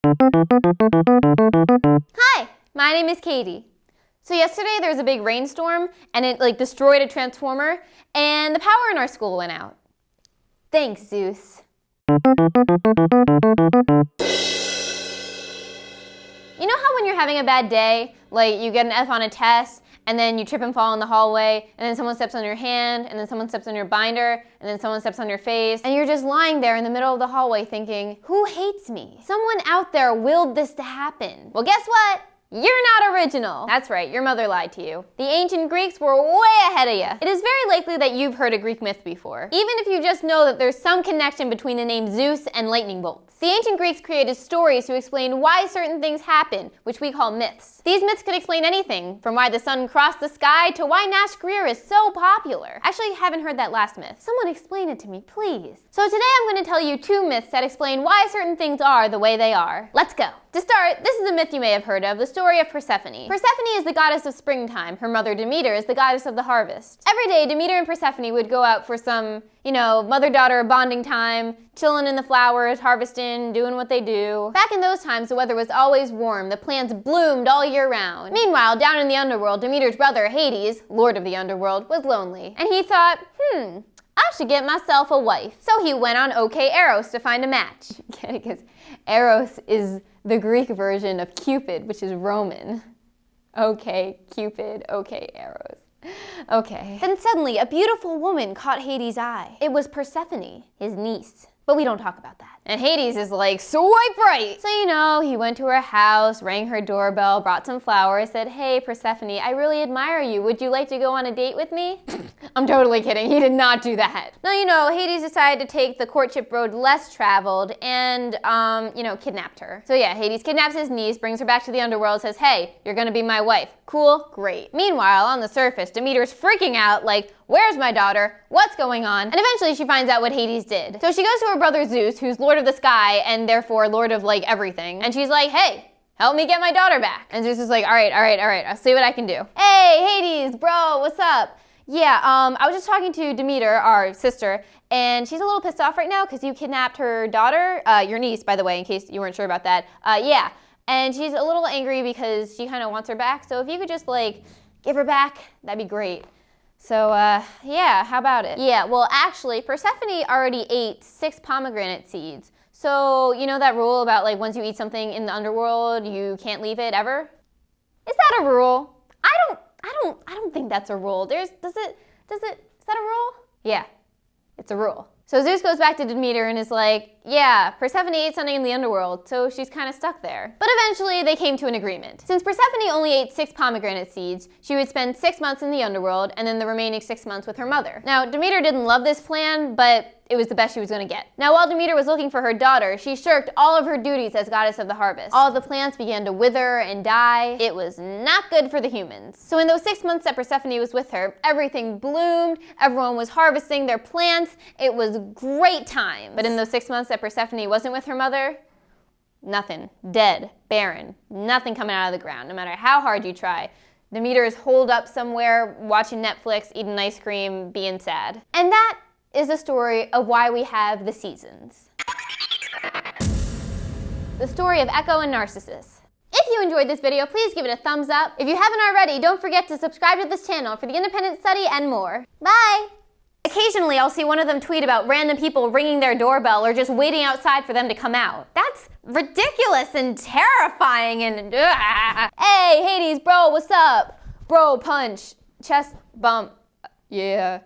Hi, my name is Katie. So yesterday there was a big rainstorm and it destroyed a transformer and the power in our school went out. Thanks, Zeus. You know how when you're having a bad day, you get an F on a test, and then you trip and fall in the hallway, and then someone steps on your hand, and then someone steps on your binder, and then someone steps on your face, and you're just lying there in the middle of the hallway thinking, who hates me? Someone out there willed this to happen. Well, guess what? You're not original. That's right, your mother lied to you. The ancient Greeks were way ahead of you. It is very likely that you've heard a Greek myth before, even if you just know that there's some connection between the name Zeus and lightning bolts. The ancient Greeks created stories to explain why certain things happen, which we call myths. These myths could explain anything, from why the sun crossed the sky to why Nash Greer is so popular. Actually, I haven't heard that last myth. Someone explain it to me, please. So today I'm going to tell you 2 myths that explain why certain things are the way they are. Let's go. To start, this is a myth you may have heard of, the story of Persephone. Persephone is the goddess of springtime. Her mother Demeter is the goddess of the harvest. Every day, Demeter and Persephone would go out for some, mother-daughter bonding time, chilling in the flowers, harvesting, doing what they do. Back in those times, the weather was always warm. The plants bloomed all year round. Meanwhile, down in the underworld, Demeter's brother Hades, lord of the underworld, was lonely. And he thought, I should get myself a wife. So he went on OK Eros to find a match. Because Eros is the Greek version of Cupid, which is Roman. Okay, Cupid, okay, Eros. Okay. Then suddenly, a beautiful woman caught Hades' eye. It was Persephone, his niece. But we don't talk about that. And Hades is like, swipe right! So he went to her house, rang her doorbell, brought some flowers, said, hey, Persephone, I really admire you. Would you like to go on a date with me? I'm totally kidding. He did not do that. No, Hades decided to take the courtship road less traveled and, kidnapped her. So yeah, Hades kidnaps his niece, brings her back to the underworld, says, hey, you're gonna be my wife. Cool, great. Meanwhile, on the surface, Demeter's freaking out, where's my daughter? What's going on? And eventually she finds out what Hades did. So she goes to her brother Zeus, who's lord of the sky and therefore lord of everything. And she's like, hey, help me get my daughter back. And Zeus is like, all right, I'll see what I can do. Hey, Hades, bro, what's up? Yeah, I was just talking to Demeter, our sister, and she's a little pissed off right now because you kidnapped her daughter, your niece, by the way, in case you weren't sure about that. Yeah, and she's a little angry because she kind of wants her back. So if you could just give her back, that'd be great. So, yeah, how about it? Yeah, well, actually, Persephone already ate 6 pomegranate seeds. So, you know that rule about, once you eat something in the underworld, you can't leave it ever? Is that a rule? I don't think that's a rule. Is that a rule? Yeah, it's a rule. So Zeus goes back to Demeter and is like, yeah, Persephone ate something in the underworld, so she's kind of stuck there. But eventually they came to an agreement. Since Persephone only ate 6 pomegranate seeds, she would spend 6 months in the underworld and then the remaining 6 months with her mother. Now, Demeter didn't love this plan, but it was the best she was going to get. Now, while Demeter was looking for her daughter, she shirked all of her duties as goddess of the harvest. All of the plants began to wither and die. It was not good for the humans. So in those 6 months that Persephone was with her, everything bloomed, everyone was harvesting their plants. It was great time. But in those 6 months that Persephone wasn't with her mother, nothing. Dead. Barren. Nothing coming out of the ground, no matter how hard you try. Demeter is holed up somewhere, watching Netflix, eating ice cream, being sad. And that is the story of why we have the seasons. The story of Echo and Narcissus. If you enjoyed this video, please give it a thumbs up. If you haven't already, don't forget to subscribe to this channel for the independent study and more. Bye! Occasionally, I'll see one of them tweet about random people ringing their doorbell or just waiting outside for them to come out. That's ridiculous and terrifying and Hey, Hades, bro, what's up? Bro, punch, chest bump, yeah.